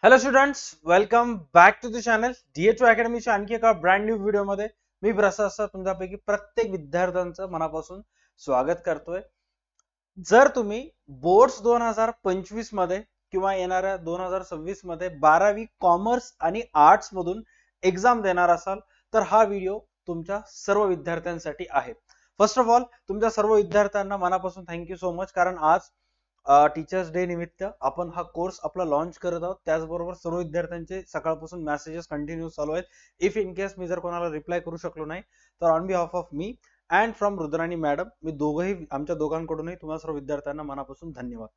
Hello students, welcome back to the channel DH2 अकॅडमीच्या आणखी एका ब्रँड न्यू व्हिडिओमध्ये मी प्रसाद तुमच्यापैकी प्रत्येक विद्यार्थ्यांचं मनापासून स्वागत करतोय. जर तुम्ही बोर्ड्स 2025 मध्ये किंवा येणाऱ्या 2026 मध्ये 12वी कॉमर्स आणि आर्ट्स मधून एक्झाम देणार असाल तर हा व्हिडिओ तुमच्या सर्व विद्यार्थ्यांसाठी आहे. फर्स्ट ऑफ ऑल तुमच्या सर्व विद्यार्थ्यांना मनापासून थँक्यू सो मच, कारण आज टीचर्स डे निमित्त आपण हा कोर्स आपला लॉन्च करत आहोत. त्याचबरोबर सर्व विद्यार्थ्यांचे सकाळपासून मेसेजेस कंटिन्यू चालू आहेत. इफ इन केस मी जर कोणाला रिप्लाय करू शकलो नाही तर ऑन बिहाफ ऑफ मी अँड फ्रॉम रुद्राणी मॅडम, मी दोघंही आमच्या दोघांकडूनही तुम्हाला सर्व विद्यार्थ्यांना मनापासून धन्यवाद.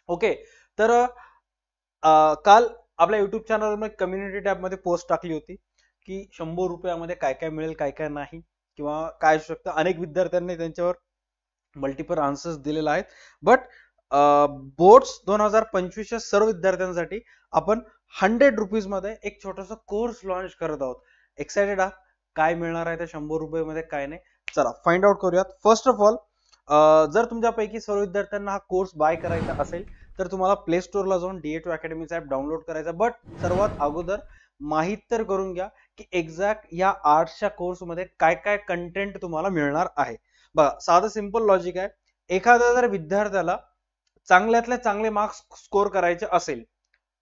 ओके, तर काल आपल्या युट्यूब चॅनलवर कम्युनिटी टॅब मध्ये पोस्ट टाकली होती की 100 रुपयामध्ये काय काय मिळेल काय काय नाही किंवा काय असू शकतं. अनेक विद्यार्थ्यांनी त्यांच्यावर मल्टिपल आन्सर्स दिलेले आहेत. बट बोर्ड्स 2025च्या सर्व विद्यार्थ्यांसाठी आपण 100 रुपीज मध्ये एक छोटासा कोर्स लॉन्च करत आहोत. एक्साइटेड आहात? काय मिळणार आहे त्या 100 रुपये काय नाही, चला फाइंड आउट करूयात. फर्स्ट ऑफ ऑल, जर तुमच्यापैकी सर्व विद्यार्थ्यांना हा कोर्स बाय करायचा असेल तर तुम्हाला प्ले स्टोअरला जाऊन DH2 अकॅडमीचा ऍप डाउनलोड करायचा. बट सर्वात अगोदर माहित तर करून घ्या की एक्झॅक्ट या आर्ट्सच्या कोर्समध्ये काय काय कंटेंट तुम्हाला मिळणार आहे. बघा, साधं सिंपल लॉजिक आहे. एखाद्या जर विद्यार्थ्याला चांगल्यातले चांगले मार्क्स स्कोर करायचे असेल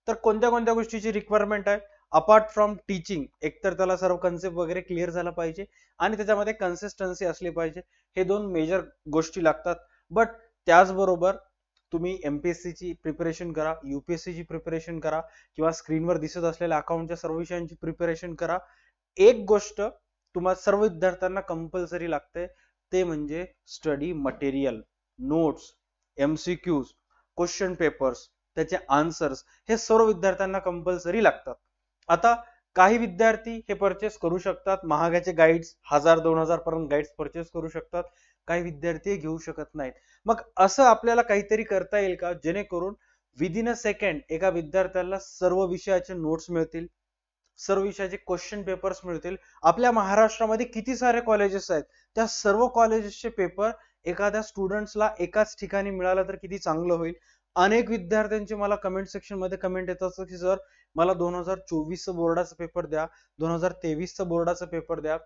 तर कोणत्या कोणत्या गोष्टीची रिक्वायरमेंट आहे? अपार्ट फ्रॉम टीचिंग, एकतर त्याला सर्व कन्सेप्ट वगैरे क्लिअर झाला पाहिजे आणि त्याच्यामध्ये कन्सिस्टन्सी असली पाहिजे. हे दोन मेजर गोष्टी लागतात. बट त्याचबरोबर तुम्ही MPSC ची प्रिपरेशन करा, UPSC ची प्रिपरेशन करा किंवा स्क्रीनवर दिसत असलेल्या अकाउंटच्या सर्व विषयांची प्रिपरेशन करा. एक गोष्ट तुम्हाला सर्व विद्यार्थ्यांना कंपल्सरी लागते, ते म्हणजे study material, notes, MCQs, question papers, त्याचे आन्सर्स, हे सर्व विद्यार्थ्यांना कंपल्सरी लागतात. आता काही विद्यार्थी हे परचेस करू शकतात, महागाचे गाईड्स 1000-2000 पर्यंत गाईड्स परचेस करू शकतात. काही विद्यार्थी घेऊ शकत नाहीत. मग असं आपल्याला काहीतरी करता येईल का जेणेकरून विदिन अ सेकंड एका विद्यार्थ्याला सर्व विषयाचे नोट्स मिळतील, सर्व विषयाचे क्वेश्चन पेपर्स मिळतील. आपल्या महाराष्ट्रामध्ये किती सारे कॉलेजेस आहेत, त्या सर्व कॉलेजेसचे पेपर एखाद्या स्टुडंट्सला एकाच ठिकाणी मिळालं तर किती चांगलं होईल. अनेक विद्यार्थ्यांचे मला कमेंट सेक्शन मध्ये कमेंट येतात की सर मला 2024 बोर्डाचा पेपर द्या, 2023 बोर्डाचा पेपर द्या,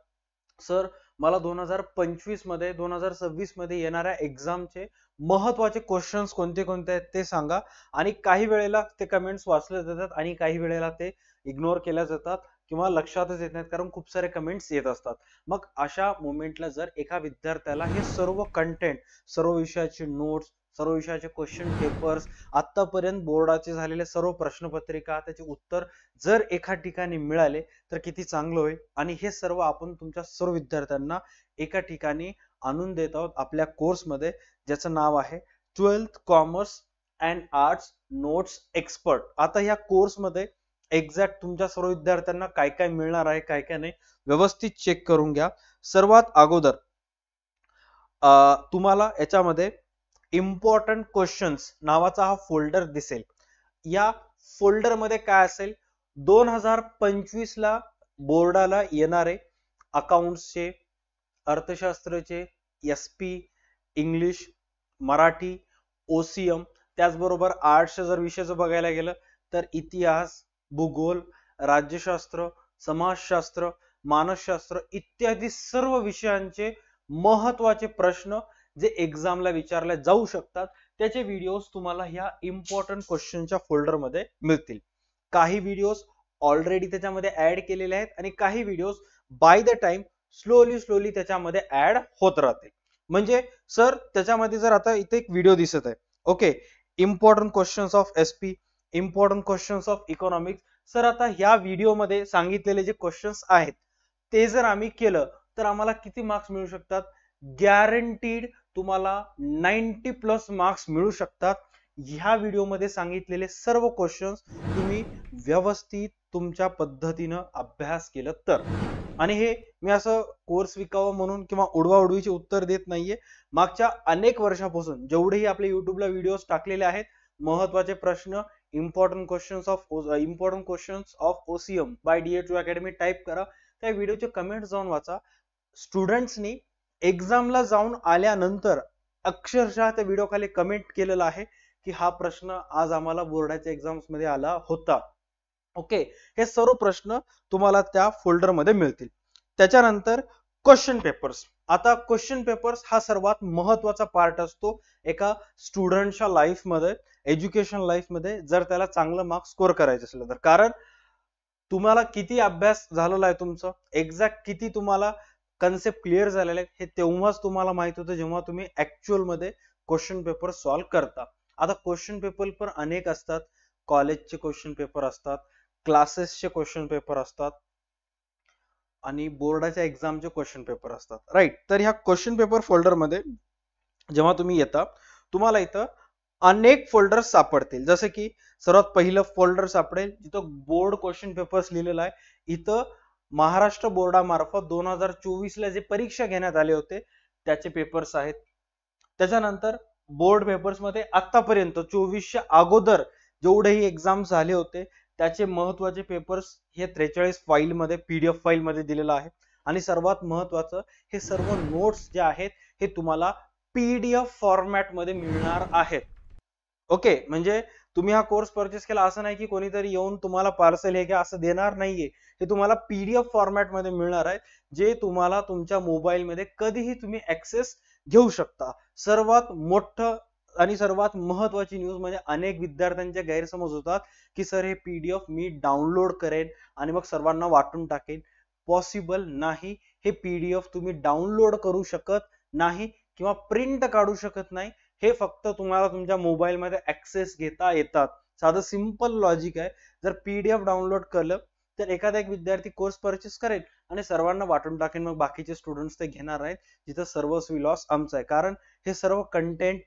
सर मला 2025 मध्ये 2026 मध्ये येणाऱ्या एक्झामचे महत्वाचे क्वेश्चन्स कोणते कोणते आहेत ते सांगा. आणि काही वेळेला ते कमेंट्स वाचले जातात आणि काही वेळेला ते इग्नोर केल्या जातात किंवा लक्षातच येत नाहीत, कारण खूप सारे कमेंट्स येत असतात. मग अशा मोमेंटला जर एका विद्यार्थ्याला हे सर्व कंटेंट, सर्व विषयाचे नोट्स, सर्व विषयाचे क्वेश्चन पेपर्स, आतापर्यंत बोर्डाचे झालेले सर्व प्रश्नपत्रिका, त्याचे उत्तर जर एका ठिकाणी मिळाले तर किती चांगलं होईल. आणि हे सर्व आपण तुमच्या सर्व विद्यार्थ्यांना एका ठिकाणी आणून देत आहोत आपल्या कोर्समध्ये, ज्याचं नाव आहे 12th commerce and arts notes expert. आता या कोर्समध्ये एक्झॅक्ट तुमच्या सर्व विद्यार्थ्यांना काय काय मिळणार आहे काय काय नाही व्यवस्थित चेक करून घ्या. सर्वात अगोदर तुम्हाला याच्यामध्ये इम्पॉर्टंट क्वेश्चन्स नावाचा हा फोल्डर दिसेल. या फोल्डर मध्ये काय असेल? 2025 ला बोर्डाला येणारे अकाउंट्सचे, अर्थशास्त्राचे, SP, इंग्लिश, मराठी, OCM, त्याचबरोबर आर्ट्सच्या जर विषयाचं बघायला गेलं तर इतिहास, भूगोल, राज्यशास्त्र, समाजशास्त्र, मानसशास्त्र इत्यादी सर्व विषयांचे महत्वाचे प्रश्न जे एक्झामला विचारले जाऊ शकतात त्याचे व्हिडिओज तुम्हाला ह्या इम्पॉर्टंट क्वेश्चनच्या फोल्डर मध्ये मिळतील. काही व्हिडिओज ऑलरेडी त्याच्यामध्ये ऍड केलेले आहेत आणि काही videos by the time slowly त्याच्यामध्ये ऍड होत राहतील. म्हणजे सर त्याच्यामध्ये जर आता इथे एक व्हिडिओ दिसत आहे, okay, important questions of SP, important questions of economics. Sir आता ह्या व्हिडिओमध्ये सांगितलेले जे क्वेश्चन्स आहेत ते जर आम्ही केलं तर आम्हाला किती मार्क्स मिळू शकतात? गॅरंटीड तुम्हाला 90+ मार्क्स मिळू शकतात. ह्या व्हिडिओमध्ये सांगितलेले सर्व क्वेश्चन्स तुम्ही व्यवस्थित तुमच्या पद्धतीनं अभ्यास केलं तर. आणि हे मी असं कोर्स विकावं म्हणून किंवा उडवाउडवीचे उत्तर देत नाहीये. मागच्या अनेक वर्षापासून जेवढेही आपल्या युट्यूबला व्हिडिओज टाकलेले आहेत, महत्वाचे प्रश्न, important questions of OCM by DH2 academy type करा. त्या व्हिडिओचे कमेंट जाऊन वाचा. स्टुडंट्सनी एक्झामला जाऊन आल्यानंतर अक्षरशः त्या व्हिडिओ खाली कमेंट केलेला आहे की हा प्रश्न आज आम्हाला बोर्डाच्या एक्झाम्स मध्ये आला होता. ओके, हे सर्व प्रश्न तुम्हाला त्या फोल्डर मध्ये मिळतील. त्याच्यानंतर क्वेश्चन पेपर्स. आता क्वेश्चन पेपर्स हा सर्वात महत्वाचा पार्ट असतो एका स्टुडंटच्या लाईफ मध्ये, एज्युकेशन लाईफ मध्ये, जर त्याला चांगलं मार्क्स स्कोर करायचं असेल तर. कारण तुम्हाला किती अभ्यास झालेला आहे तुमचं, एक्झॅक्ट किती तुम्हाला कन्सेप्ट क्लिअर झालेले आहेत, हे तेव्हाच तुम्हाला माहित होतं जेव्हा तुम्ही ऍक्च्युअल मध्ये क्वेश्चन पेपर सॉल्व्ह करता. आता क्वेश्चन पेपर पण अनेक असतात. कॉलेजचे क्वेश्चन पेपर असतात, क्लासेसचे क्वेश्चन पेपर असतात आणि बोर्डाच्या एक्झामचे क्वेश्चन पेपर असतात, राईट. तर ह्या क्वेश्चन पेपर फोल्डर मध्ये जेव्हा तुम्ही येता, तुम्हाला इथं अनेक फोल्डर्स सापडतील. जसे की सर्वात पहिलं फोल्डर सापडेल जिथं बोर्ड क्वेश्चन पेपर्स लिहिलेलं आहे. इथं महाराष्ट्र बोर्डामार्फत 2024 ला जे परीक्षा घेण्यात आले होते त्याचे पेपर्स आहेत. त्याच्यानंतर बोर्ड पेपर्स मध्ये आतापर्यंत 24च्या अगोदर जेवढेही एक्झाम झाले होते त्याचे महत्वाचे पेपर्स हे 43 फाईल मध्ये, पीडीएफ फाईल मध्ये दिलेलं आहे. आणि सर्वात महत्वाचं, हे सर्व नोट्स जे आहेत हे तुम्हाला पीडीएफ फॉर्मॅट मध्ये मिळणार आहेत. ओके, म्हणजे तुम्ही हा कोर्स परचेस केला असं नाही की कोणीतरी येऊन तुम्हाला पार्सल हे घ्या असं देणार नाहीये. हे तुम्हाला पीडीएफ फॉर्मॅट मध्ये मिळणार आहे, जे तुम्हाला तुमच्या मोबाईल मध्ये कधीही तुम्ही ऍक्सेस घेऊ शकता. सर्वात मोठं आणि सर्वात महत्वाची न्यूज म्हणजे अनेक विद्यार्थ्यांचे गैरसमज होतात की सर हे पीडीएफ मी डाउनलोड करेन आणि मग सर्वांना वाटून टाकेन. पॉसिबल नाही. हे पीडीएफ तुम्ही डाउनलोड करू शकत नाही किंवा प्रिंट काढू शकत नाही. हे फक्त तुम्हाला तुमच्या मोबाईल मध्ये ऍक्सेस घेता येतात. साधं सिंपल लॉजिक आहे. जर पीडीएफ डाउनलोड केलं तर एखादा एक विद्यार्थी कोर्स परचेस करेल आणि सर्वांना वाटून टाकेल, मग बाकीचे स्टुडंट्स ते घेणार आहेत, जिथं सर्वस्वी लॉस आमचा आहे. कारण हे सर्व कंटेंट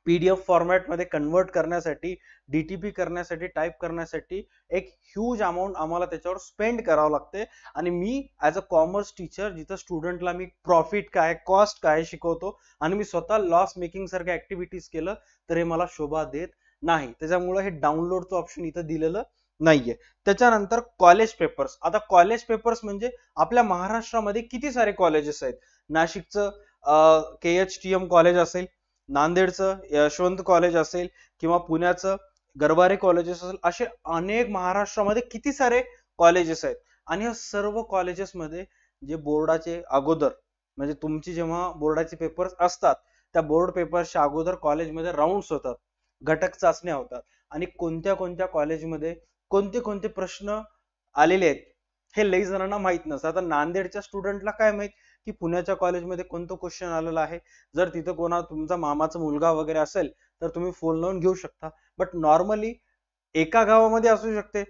पीडीएफ फॉर्मॅट मध्ये कन्वर्ट करण्यासाठी, डीटीपी करण्यासाठी, टाइप करण्यासाठी एक ह्यूज अमाऊंट आम्हाला त्याच्यावर स्पेंड करावं लागते. आणि मी ऍज अ कॉमर्स टीचर जिथं स्टुडंटला मी प्रॉफिट काय, कॉस्ट काय शिकवतो आणि मी स्वतः लॉस मेकिंग सारख्या ऍक्टिव्हिटीज केलं तर हे मला शोभा देत नाही. त्याच्यामुळे हे डाउनलोडचं ऑप्शन इथं दिलेलं नाहीये. त्याच्यानंतर कॉलेज पेपर्स. आता कॉलेज पेपर्स म्हणजे आपल्या महाराष्ट्रामध्ये किती सारे कॉलेजेस आहेत. नाशिकचं KHTM कॉलेज असेल, नांदेडचं यशवंत कॉलेज असेल किंवा पुण्याचं गरवारे कॉलेजेस असेल, असे अनेक महाराष्ट्रामध्ये किती सारे कॉलेजेस आहेत. आणि या सर्व कॉलेजेस मध्ये जे बोर्डाचे अगोदर, म्हणजे तुमची जेव्हा बोर्डाचे पेपर्स असतात त्या बोर्ड पेपरच्या अगोदर कॉलेजमध्ये राऊंड्स होतात, घटक चाचण्या होतात आणि कोणत्या कोणत्या कॉलेजमध्ये कोणते कोणते प्रश्न आलेले आहेत हे लई जणांना माहित नसतं. आता नांदेडच्या स्टुडंटला काय माहित की पुण्याच्या कॉलेजमध्ये कोणतं क्वेश्चन आलेलं आहे. जर तिथं कोणा तुमचा मामाचा मुलगा वगैरे असेल तर तुम्ही फोन लावून घेऊ शकता. बट नॉर्मली एका गावामध्ये असू शकते,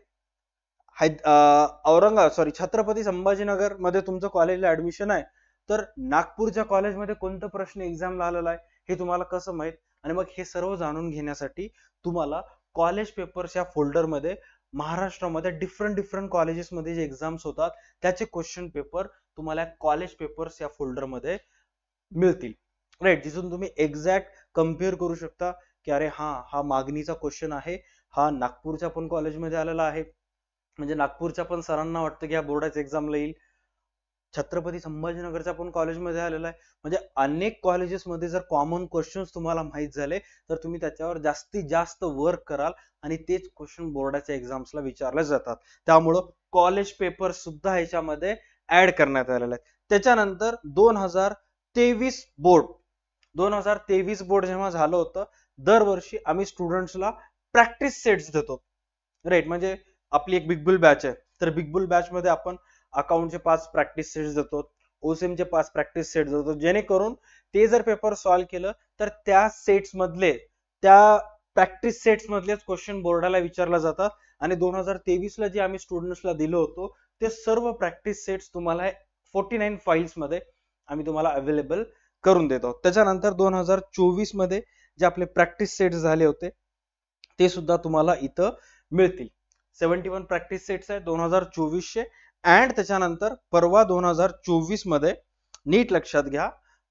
छत्रपती संभाजीनगर मध्ये तुमचं कॉलेजला ऍडमिशन आहे, तर नागपूरच्या कॉलेजमध्ये कोणतं प्रश्न एक्झामला आलेला आहे हे तुम्हाला कसं माहित. आणि मग हे सर्व जाणून घेण्यासाठी तुम्हाला कॉलेज पेपर्स या फोल्डर मध्ये महाराष्ट्रामध्ये डिफरंट कॉलेजेसमध्ये जे एक्झाम्स होतात त्याचे क्वेश्चन पेपर तुम्हाला कॉलेज पेपर्स या फोल्डर मध्ये मिळतील, राईट. जिथून तुम्ही एक्झॅक्ट कम्पेअर करू शकता की अरे हा मागणीचा क्वेश्चन आहे, हा नागपूरच्या पण कॉलेजमध्ये आलेला आहे, म्हणजे नागपूरच्या पण सरांना वाटतं की या बोर्डाच्या एक्झामला येईल, छत्रपती संभाजीनगरच्या पण कॉलेजमध्ये आलेला आहे. म्हणजे अनेक कॉलेजेसमध्ये जर कॉमन क्वेश्चन्स तुम्हाला माहित झाले तर तुम्ही त्याच्यावर जास्तीत जास्त वर्क कराल आणि तेच क्वेश्चन बोर्डाच्या एक्झाम्सला विचारले जातात. त्यामुळं कॉलेज पेपर सुद्धा ह्याच्यामध्ये ऍड करण्यात आलेला आहे. त्याच्यानंतर 2023 बोर्ड जेव्हा झालं होतं, दरवर्षी आम्ही स्टुडंट्सला प्रॅक्टिस सेट्स देतो, राईट. म्हणजे आपली एक बिग बुल बॅच आहे, तर बिग बुल बॅच मध्ये आपण अकाउंटचे 5 प्रॅक्टिस सेट्स देतो, ओसीएमचे 5 प्रॅक्टिस सेट्स देतो, जेणेकरून ते जर पेपर सॉल्व्ह केलं तर त्या सेट्स मधले, त्या प्रॅक्टिस सेट्स मधलेच क्वेश्चन बोर्डाला विचारला जातात. आणि 2023 ला जे आम्ही स्टुडंट्सला दिलं होतं ते सर्व प्रॅक्टिस सेट्स तुम्हाला 49 फाईल्स मध्ये आम्ही तुम्हाला अवेलेबल करून देतो. त्याच्यानंतर 2024 मध्ये जे आपले प्रॅक्टिस सेट्स झाले होते ते सुद्धा तुम्हाला इथं मिळतील. 71 प्रॅक्टिस सेट्स आहेत 2024 चे. अँड त्याच्यानंतर परवा 2024 मध्ये, नीट लक्षात घ्या,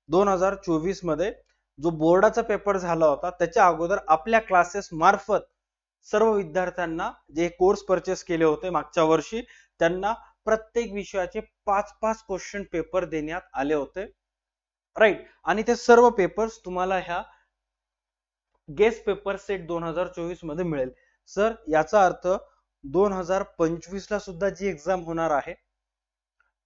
2024 मध्ये जो बोर्डाचा पेपर झाला होता त्याच्या अगोदर आपल्या क्लासेस मार्फत सर्व विद्यार्थ्यांना जे कोर्स परचेस केले होते मागच्या वर्षी त्यांना प्रत्येक विषयाचे 5-5 क्वेश्चन पेपर देण्यात आले होते, राईट. आणि ते सर्व पेपर्स तुम्हाला ह्या गेस्ट पेपर सेट 2024 मध्ये मिळेल. सर याचा अर्थ 2025 ला सुद्धा जी एक्झाम होणार आहे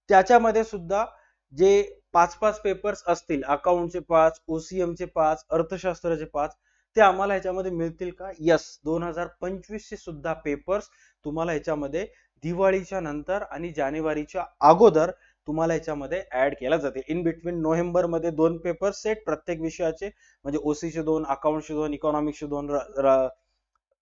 त्याच्यामध्ये सुद्धा जे 5-5 पेपर्स असतील, अकाउंटचे 5, ओसीएमचे 5, अर्थशास्त्राचे 5, ते आम्हाला ह्याच्यामध्ये मिळतील का? यस, 2025 चे सुद्धा पेपर्स तुम्हाला ह्याच्यामध्ये दिवाळीच्या नंतर आणि जानेवारीच्या अगोदर तुम्हाला ह्याच्यामध्ये ऍड केला जातील. इन बिटवीन नोव्हेंबर मध्ये 2 पेपर सेट प्रत्येक विषयाचे, म्हणजे ओसीचे 2, अकाउंटचे 2, इकॉनॉमिक्सचे 2,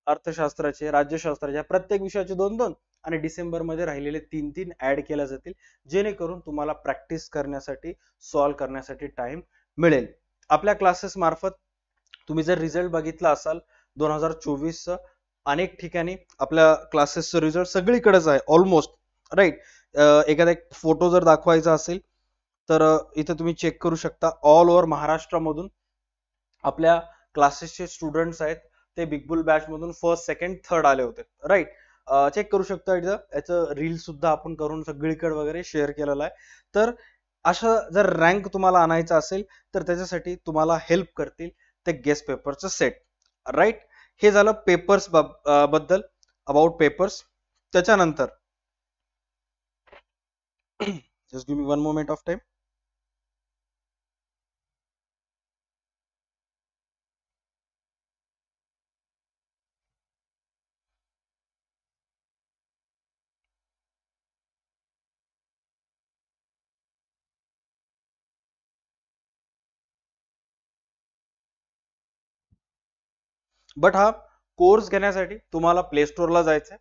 अर्थशास्त्राचे, राज्यशास्त्राचे, प्रत्येक विषयाचे 2-2 आणि डिसेंबर मध्ये राहिलेले 3-3 ऍड केल्या जातील, जेणेकरून तुम्हाला प्रॅक्टिस करण्यासाठी, सॉल्व्ह करण्यासाठी टाइम मिळेल. आपल्या क्लासेस मार्फत तुम्ही जर रिझल्ट बघितला असाल 2024 चा, अनेक ठिकाणी आपल्या क्लासेसचा रिझल्ट सगळीकडेच आहे ऑलमोस्ट, राईट. एखादा एक फोटो जर दाखवायचा असेल तर इथे तुम्ही चेक करू शकता. ऑल ओव्हर महाराष्ट्रामधून आपल्या क्लासेसचे स्टुडंट्स आहेत ते बिग बुल बॅच मधून फर्स्ट, सेकंड, थर्ड आले होते, राईट. चेक करू शकता. इथं याचं रील सुद्धा आपण करून सगळीकडे वगैरे शेअर केलेला आहे. तर अशा जर रँक तुम्हाला आणायचा असेल तर त्याच्यासाठी तुम्हाला हेल्प करतील ते गेस्ट पेपरचं सेट, राईट. हे झालं पेपर्स बद्दल, अबाउट पेपर्स. त्याच्यानंतर just give me one moment of time. But हा कोर्स घेण्यासाठी तुम्हाला प्ले स्टोअरला जायचंय.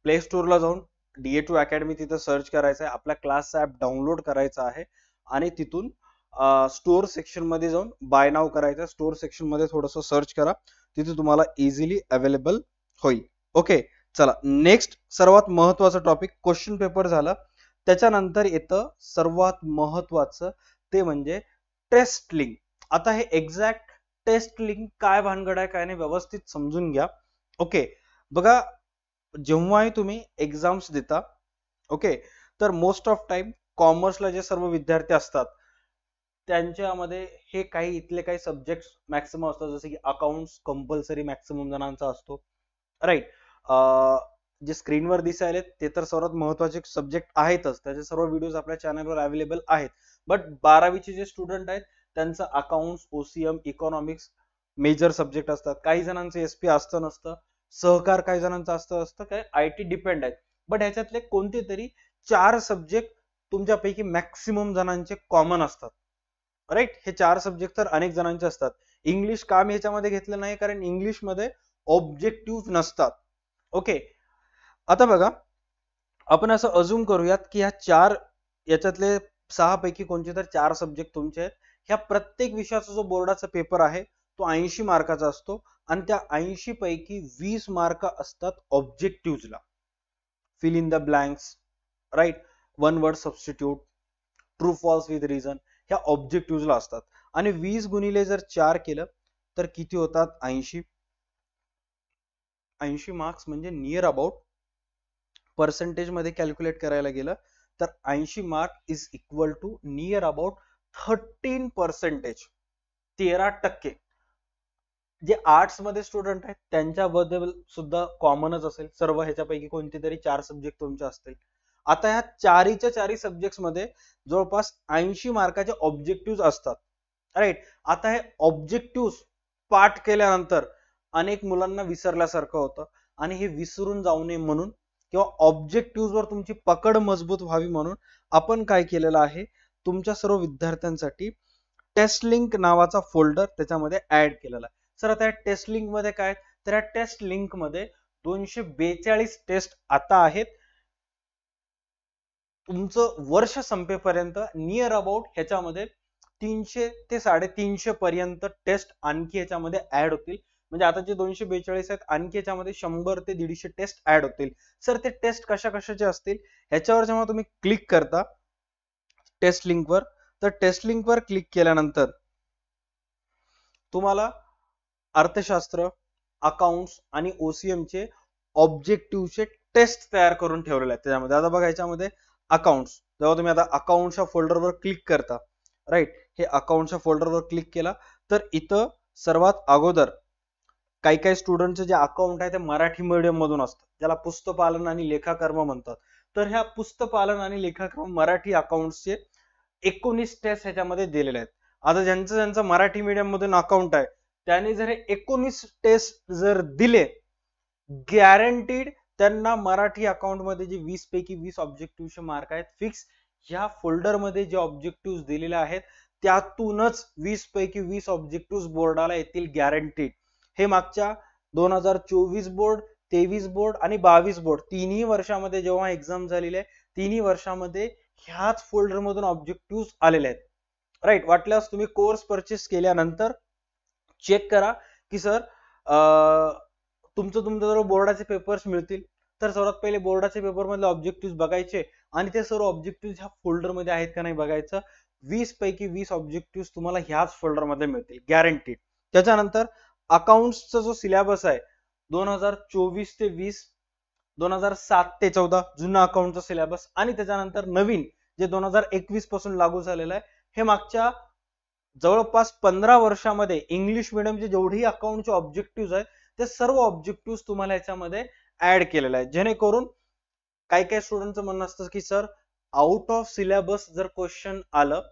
प्ले स्टोअरला जाऊन DA2 अकॅडमी तिथं सर्च करायचं आहे, आपल्या क्लासचा ऍप डाउनलोड करायचा आहे आणि तिथून स्टोअर सेक्शन मध्ये जाऊन बाय नाव करायचं. स्टोअर सेक्शन मध्ये थोडंसं सर्च करा, तिथे तुम्हाला इझिली अवेलेबल होईल. ओके, चला नेक्स्ट सर्वात महत्वाचा टॉपिक क्वेश्चन पेपर झालं. त्याच्यानंतर येतं सर्वात महत्वाचं, ते म्हणजे टेस्ट लिंक. आता हे एक्झॅक्ट टेस्ट लिंक काय भानगड आहे काय नाही व्यवस्थित समजून घ्या. ओके, बघा, जेव्हाही तुम्ही एक्झाम्स देता, ओके, तर मोस्ट ऑफ टाइम कॉमर्सला जे सर्व विद्यार्थी असतात त्यांच्यामध्ये हे काही इथले काही सब्जेक्ट मॅक्सिमम असतात, जसे की अकाउंट्स कंपल्सरी मॅक्सिमम जणांचा असतो, राईट. जे स्क्रीनवर दिसायले ते तर सर्वात महत्वाचे सब्जेक्ट आहेतच, त्याचे सर्व व्हिडिओज आपल्या चॅनलवर अवेलेबल आहेत. बट 12वीचे जे स्टुडंट आहेत त्यांचं accounts, OCM, economics major subject असतात. काही जणांचं एसपी असतं नसतं, सहकार काही जणांचं असतं काय आयटी डिपेंड आहेत. बट ह्याच्यातले कोणते तरी 4 सब्जेक्ट तुमच्यापैकी मॅक्सिमम जणांचे कॉमन असतात, राईट. हे 4 सब्जेक्ट तर अनेक जणांचे असतात. इंग्लिश का मी ह्याच्यामध्ये घेतलं नाही, कारण इंग्लिश मध्ये ऑब्जेक्टिव्ह नसतात. ओके, आता बघा, आपण असं अज्युम करूयात की ह्या 4 याच्यातले 6 पैकी कोणते तर 4 सब्जेक्ट तुमचे आहेत. ह्या प्रत्येक विषयाचा जो बोर्डाचा पेपर आहे तो 80 मार्काचा असतो आणि त्या 80 पैकी 20 मार्क असतात ऑब्जेक्टिव्हला. Fill in the blanks, right, one word substitute, true false with reason, ह्या ऑब्जेक्टिव्हला असतात. आणि 20 गुणिले जर 4 केलं तर किती होतात? 80. 80 मार्क्स म्हणजे नियर अबाउट, पर्सेंटेज मध्ये कॅल्क्युलेट करायला गेलं तर 80 mark is equal to near about 13%, 13%. जे आर्ट्स मध्ये स्टुडंट आहेत त्यांच्याबद्दल सुद्धा कॉमनच असेल, सर्व ह्याच्यापैकी कोणते तरी 4 सब्जेक्ट तुमचे असतील. आता ह्या 4च्या 4 सब्जेक्ट मध्ये जवळपास 80 मार्काचे ऑब्जेक्टिव्ह असतात, राईट. आता हे ऑब्जेक्टिव्ह पाठ केल्यानंतर अनेक मुलांना विसरल्यासारखं होतं, आणि हे विसरून जाऊ नये म्हणून किंवा ऑब्जेक्टिव्ह वर तुमची पकड मजबूत व्हावी म्हणून आपण काय केलेलं आहे, तुमच्या सर्व विद्यार्थ्यांसाठी टेस्ट लिंक नावाचा फोल्डर त्याच्यामध्ये ऍड केलेला आहे. सर आता टेस्ट लिंक मध्ये काय, तर या टेस्ट लिंक मध्ये 242 टेस्ट आता आहेत. तुमचं वर्ष संपेपर्यंत नियर अबाउट ह्याच्यामध्ये 300 ते 350 पर्यंत टेस्ट आणखी ह्याच्यामध्ये ऍड होतील. म्हणजे आता जे 242 आहेत आणखी ह्याच्यामध्ये 100 ते 150 टेस्ट ऍड होतील. सर ते टेस्ट कशा कशाचे असतील, ह्याच्यावर जेव्हा तुम्ही क्लिक करता टेस्ट लिंकवर, तर टेस्ट लिंकवर क्लिक केल्यानंतर तुम्हाला अर्थशास्त्र, अकाउंट्स आणि ओसीएम चे ऑब्जेक्टिव्हचे टेस्ट तयार करून ठेवलेले आहेत त्याच्यामध्ये. आता बघा, ह्याच्यामध्ये अकाउंट्स, जेव्हा तुम्ही आता अकाउंटच्या फोल्डरवर क्लिक करता, राईट, हे अकाउंटच्या फोल्डरवर क्लिक केला तर इथं सर्वात अगोदर काही काही स्टुडंटचे जे अकाउंट आहे ते मराठी मीडियम मधून असतं, ज्याला पुस्तपालन आणि लेखाकर्म म्हणतात. तर ह्या पुस्तपालन आणि लेखाकर्म मराठी अकाउंटचे 19 टेस्ट ह्याच्यामध्ये दिलेले आहेत. आता ज्यांचं मराठी मीडियम मधून अकाउंट आहे त्याने जर हे 19 टेस्ट जर दिले, गॅरंटीड त्यांना मराठी अकाउंट मध्ये जे 20 पैकी 20 ऑब्जेक्टिव्हचे मार्क आहेत फिक्स, ह्या फोल्डर मध्ये जे ऑब्जेक्टिव्ह दिलेले आहेत त्यातूनच 20 पैकी 20 ऑब्जेक्टिव्ह बोर्डाला येतील गॅरंटीड. हे मागच्या 2024 बोर्ड, 23 बोर्ड आणि 22 बोर्ड तिन्ही वर्षामध्ये जेव्हा एक्झाम झालेली आहे, तिन्ही वर्षामध्ये ह्याच फोल्डर मधून ऑब्जेक्टिव्ह आलेले आहेत. राईट. वाटल्यास तुम्ही कोर्स परचेस केल्यानंतर चेक करा की सर तुमच्या बोर्डाचे पेपर्स मिळतील, तर सर्वात पहिले बोर्डाचे पेपर मधले ऑब्जेक्टिव्ह बघायचे आणि ते सर्व ऑब्जेक्टिव्ह ह्या फोल्डर मध्ये आहेत का नाही बघायचं. 20 पैकी 20 ऑब्जेक्टिव्ह तुम्हाला ह्याच फोल्डर मध्ये मिळतील गॅरंटीड. त्याच्यानंतर अकाउंट्सचा जो सिलेबस आहे 2024 ते 20, 2007 ते 14 जुना अकाउंटचा सिलेबस आणि त्याच्यानंतर नवीन जे 2021 पासून लागू झालेलं आहे, हे मागच्या जवळपास 15 वर्षामध्ये इंग्लिश मिडियमचे जेवढेही अकाउंटचे ऑब्जेक्टिव्ह आहेत ते सर्व ऑब्जेक्टिव्ह तुम्हाला याच्यामध्ये ऍड केलेले आहेत, जेणेकरून काही काही स्टुडंटचं म्हणणं असतं की सर आउट ऑफ सिलेबस जर क्वेश्चन आलं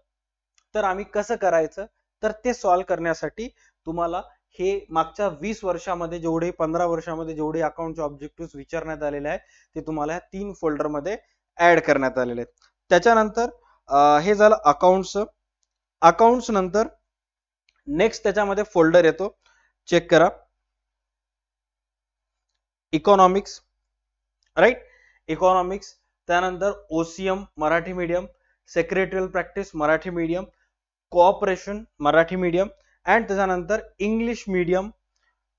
तर आम्ही कसं करायचं. तर ते सॉल्व्ह करण्यासाठी तुम्हाला हे मागच्या 20 वर्षामध्ये जेवढे 15 वर्षामध्ये जेवढे अकाउंटचे ऑब्जेक्टिव्ह विचारण्यात आलेले आहेत ते तुम्हाला ह्या 3 फोल्डर मध्ये ऍड करण्यात आलेले आहेत. त्याच्यानंतर हे झालं अकाउंट्स. अकाउंट्स नंतर नेक्स्ट त्याच्यामध्ये फोल्डर येतो, चेक करा, इकॉनॉमिक्स. राईट. इकॉनॉमिक्स, त्यानंतर OCM Marathi medium, secretarial practice Marathi medium, cooperation Marathi medium and त्याच्यानंतर इंग्लिश मीडियम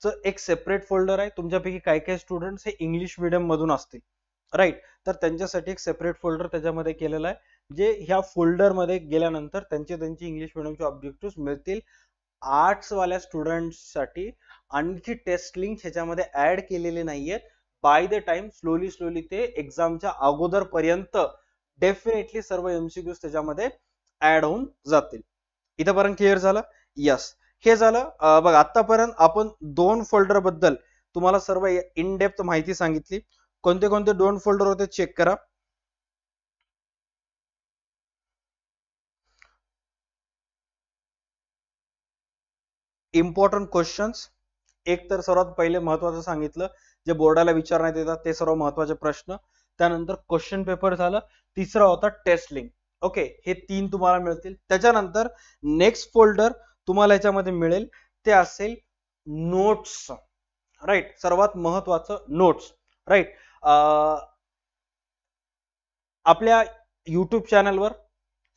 च एक सेपरेट फोल्डर आहे. तुमच्यापैकी काही काही स्टुडंट्स हे इंग्लिश मीडियम मधून असतील, राईट, तर त्यांच्यासाठी एक सेपरेट फोल्डर त्याच्यामध्ये केलेला आहे, जे ह्या फोल्डर मध्ये गेल्यानंतर त्यांची इंग्लिश मीडियमचे ऑब्जेक्टिव्ह मिळतील. आर्ट्स वाल्या स्टुडंट्ससाठी आणखी टेस्ट लिंक ह्याच्यामध्ये ऍड केलेले नाहीयेत. बाय द टाइम स्लोली ते एक्झामच्या अगोदर पर्यंत डेफिनेटली सर्व एमसीक्यूज त्याच्यामध्ये ऍड होऊन जातील. इथपर्यंत क्लिअर झालं? यस. हे झालं. बघा आतापर्यंत आपण 2 फोल्डर बद्दल तुम्हाला सर्व इन डेप्थ माहिती सांगितली. कोणते कोणते 2 फोल्डर होते चेक करा. इम्पॉर्टंट क्वेश्चन्स, एक तर सर्वात पहिले महत्वाचं सांगितलं जे बोर्डाला विचारण्यात येतात ते सर्व महत्वाचे प्रश्न. त्यानंतर क्वेश्चन पेपर झालं. तिसरा होता टेस्ट लिंक. ओके, हे 3 तुम्हाला मिळतील. त्याच्यानंतर नेक्स्ट फोल्डर तुम्हाला याच्यामध्ये मिळेल ते असेल नोट्स. राईट. सर्वात महत्वाचं नोट्स. राईट. आपल्या युट्यूब चॅनलवर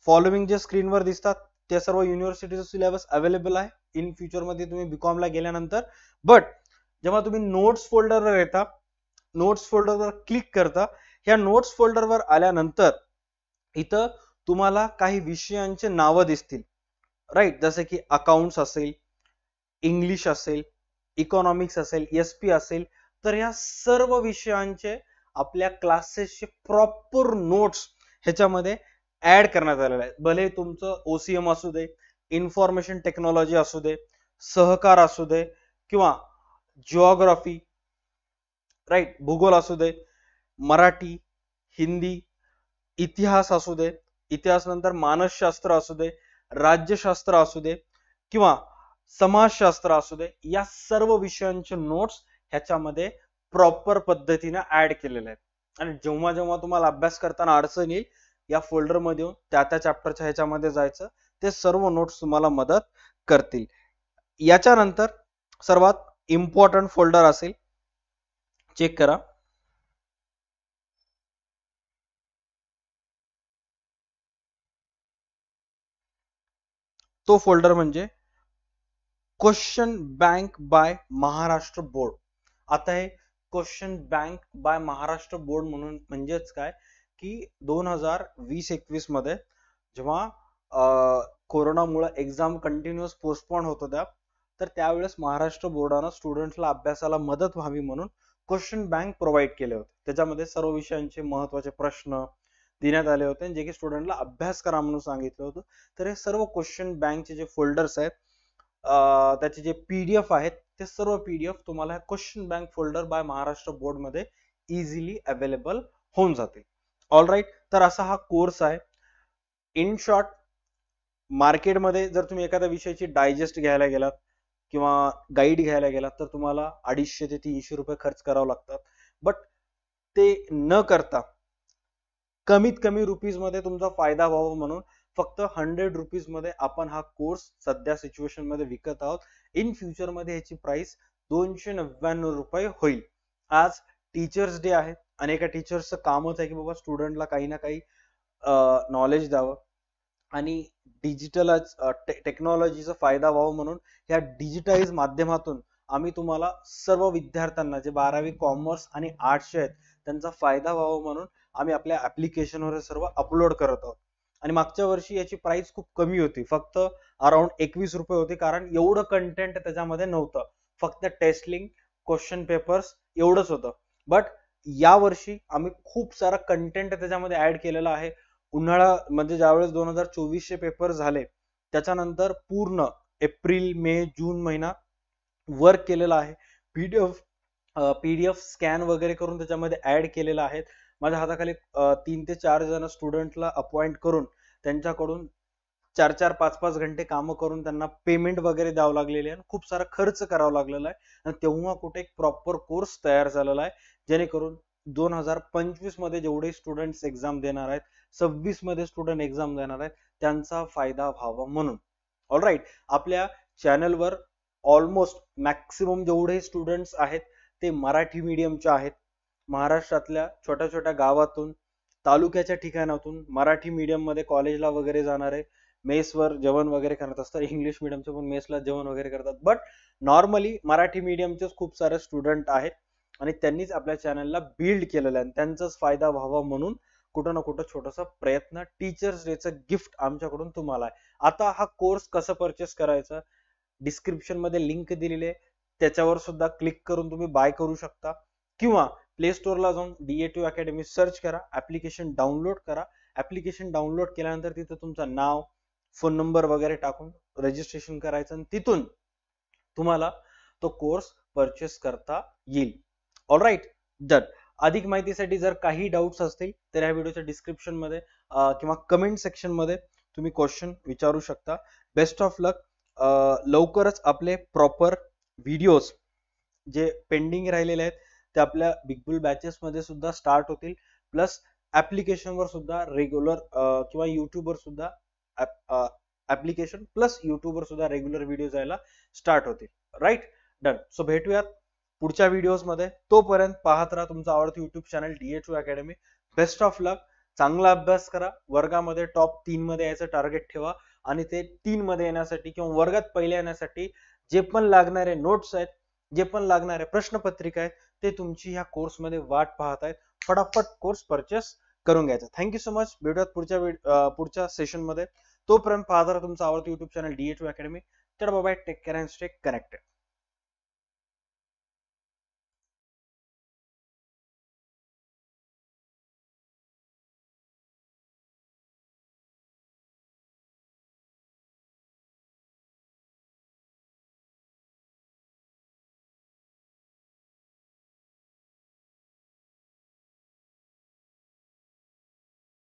फॉलोइंग जे स्क्रीनवर दिसतात ते सर्व युनिव्हर्सिटीचा सिलेबस अवेलेबल आहे इन फ्युचर मध्ये तुम्ही बीकॉम ला गेल्यानंतर. बट जेव्हा तुम्ही नोट्स फोल्डरवर येता, नोट्स फोल्डरवर क्लिक करता, ह्या नोट्स फोल्डरवर आल्यानंतर इथं तुम्हाला काही विषयांचे नावं दिसतील. राईट. जसे की अकाउंट्स असेल, इंग्लिश असेल, इकॉनॉमिक्स असेल, एसपी असेल, तर या सर्व विषयांचे आपल्या क्लासेसचे प्रॉपर नोट्स ह्याच्यामध्ये ऍड करण्यात आलेले आहेत. भले तुमचं ओसीएम असू दे, इन्फॉर्मेशन टेक्नॉलॉजी असू दे, सहकार असू दे किंवा जिओग्राफी, राईट, भूगोल असू दे, मराठी, हिंदी, इतिहास असू दे, इतिहास नंतर मानसशास्त्र असू दे, राज्यशास्त्र असू दे किंवा समाजशास्त्र असू दे, या सर्व विषयांचे नोट्स ह्याच्यामध्ये प्रॉपर पद्धतीने ऍड केलेले आहेत. आणि जेव्हा जेव्हा तुम्हाला अभ्यास करताना अडचण येईल या फोल्डर मध्ये येऊन त्या चॅप्टरच्या ह्याच्यामध्ये जायचं, ते सर्व नोट्स तुम्हाला मदत करतील. याच्यानंतर सर्वात इम्पॉर्टंट फोल्डर असेल, चेक करा, तो फोल्डर म्हणजे question bank by Maharashtra board. आता हे question bank by Maharashtra board म्हणून म्हणजेच काय की 2020-21 मध्ये जेव्हा कोरोनामुळे एक्झाम कंटिन्युअस पोस्टपोन होत होत्या, तर त्यावेळेस महाराष्ट्र बोर्डानं स्टुडंट्सला अभ्यासाला मदत व्हावी म्हणून क्वेश्चन बँक प्रोव्हाइड केले होते. त्याच्यामध्ये सर्व विषयांचे महत्वाचे प्रश्न देण्यात आले होते जे की स्टुडंटला अभ्यास करा म्हणून सांगितलं होतं. तर हे सर्व क्वेश्चन बँकचे जे फोल्डर्स आहेत त्याचे जे PDF आहेत ते सर्व PDF तुम्हाला question bank folder by Maharashtra board मध्ये इझिली अवेलेबल होऊन जातील. ऑल राईट, तर असा हा कोर्स आहे. इन शॉर्ट, मार्केटमध्ये जर तुम्ही एखाद्या विषयाची डायजेस्ट घ्यायला गेलात किंवा गाईड घ्यायला गेलात तर तुम्हाला 250 ते 300 रुपये खर्च करावे लागतात. बट ते न करता कमीत कमी रुपीज मध्ये तुमचा फायदा व्हावा म्हणून फक्त 100 रुपीज मध्ये आपण हा कोर्स सध्या सिच्युएशन मध्ये विकत आहोत. इन फ्युचर मध्ये याची प्राइस 299 रुपये होईल. आज टीचर्स डे आहे. अनेक टीचर्सचं कामच आहे की बाबा स्टुडंटला काही ना काही नॉलेज द्यावं आणि डिजिटल टेक्नॉलॉजीचा फायदा व्हावा म्हणून या डिजिटाइज माध्यमातून आम्ही तुम्हाला सर्व विद्यार्थ्यांना जे 12वी कॉमर्स आणि आर्ट्सचे आहेत त्यांचा फायदा व्हावा म्हणून आम्ही आपल्या ऍप्लिकेशनवर सर्व अपलोड करत आहोत. आणि मागच्या वर्षी याची प्राइस खूप कमी होती, फक्त अराउंड 21 रुपये होती, कारण एवढं कंटेंट त्याच्यामध्ये नव्हतं. फक्त टेस्ट लिंक, क्वेश्चन पेपर्स एवढंच होतं. बट या वर्षी आम्ही खूप सारा कंटेंट त्याच्यामध्ये ऍड केलेला आहे. उन्हाळा म्हणजे ज्यावेळेस 2024 पेपर झाले त्याच्यानंतर पूर्ण एप्रिल, मे, जून महिना वर्क केलेला आहे. पीडीएफ स्कॅन वगैरे करून त्याच्यामध्ये ऍड केलेला आहे. माझ्या हाताखाली 3 ते 4 जण स्टुडंटला अपॉइंट करून त्यांच्याकडून 4-4, 5-5 घंटे काम करून त्यांना पेमेंट वगैरे द्यावं लागलेले आहे. खूप सारा खर्च करावा लागलेला आहे आणि तेव्हा कुठे एक प्रॉपर कोर्स तयार झालेला आहे, जेणेकरून 2025 मध्ये जेवढे स्टुडंट्स एक्झाम देणार आहेत, 26 मध्ये स्टुडंट एक्झाम देणार आहेत, त्यांचा फायदा व्हावा म्हणून. ऑल राईट, आपल्या चॅनलवर ऑलमोस्ट मॅक्सिमम जेवढे स्टुडंट्स आहेत ते मराठी मीडियमचे आहेत. महाराष्ट्रातल्या छोट्या छोट्या गावातून, तालुक्याच्या ठिकाणातून मराठी मीडियम मध्ये कॉलेजला वगैरे जाणारे मेसवर जेवण वगैरे करत असतात. इंग्लिश मीडियमचे पण मेसला जेवण वगैरे करतात. बट नॉर्मली मराठी मीडियमचेच खूप सारे स्टुडंट आहेत आणि त्यांनीच आपल्या चॅनलला बिल्ड केलेलं आहे. त्यांचाच फायदा व्हावा म्हणून कुठं ना कुठं छोटासा प्रयत्न, टीचर्स डेचं गिफ्ट आमच्याकडून तुम्हाला आहे. आता हा कोर्स कसं परचेस करायचा, डिस्क्रिप्शन मध्ये लिंक दिलेली आहे, त्याच्यावर सुद्धा क्लिक करून तुम्ही बाय करू शकता किंवा प्ले स्टोअरला जाऊन DA2 अकॅडमी सर्च करा, ऍप्लिकेशन डाउनलोड करा. ऍप्लिकेशन डाउनलोड केल्यानंतर तिथं तुमचं नाव, फोन नंबर वगैरे टाकून रजिस्ट्रेशन करायचं आणि तिथून तुम्हाला तो कोर्स परचेस करता येईल. All right, done. अधिक माहितीसाठी जर काही डाऊट्स असतील तर या व्हिडिओच्या डिस्क्रिप्शन मध्ये किंवा कमेंट सेक्शन मध्ये तुम्ही क्वेश्चन विचारू शकता. बेस्ट ऑफ लक. लवकरच आपले प्रॉपर व्हिडिओज जे पेंडिंग राहिलेले आहेत ते आपल्या बिग बुल बॅचेस मध्ये सुद्धा स्टार्ट होतील. प्लस ऍप्लिकेशनवर सुद्धा रेग्युलर किंवा युट्यूबवर सुद्धा ऍप्लिकेशन प्लस युट्यूबवर सुद्धा रेग्युलर व्हिडिओ जायला स्टार्ट होतील. Right, done. सो भेटूयात पुढच्या व्हिडिओज मध्ये. तोपर्यंत पाहत राहा तुमचं आवडतं YouTube channel DA2 academy. Best of luck. चांगला अभ्यास करा. वर्गामध्ये टॉप 3 मध्ये यायचं टार्गेट ठेवा आणि ते 3 मध्ये येण्यासाठी किंवा वर्गात पहिले येण्यासाठी जे पण लागणारे नोट्स आहेत, जे पण लागणारे प्रश्नपत्रिका आहेत, ते तुमची ह्या कोर्स मध्ये वाट पाहत आहेत. फटाफट कोर्स परचेस करून घ्यायचा. Thank you so much. भेटूयात पुढच्या सेशन मध्ये. तोपर्यंत पाहत राहा तुमचं आवडतं युट्यूब चॅनल DA2 अकॅडमी. तर bye, take care and stay connected.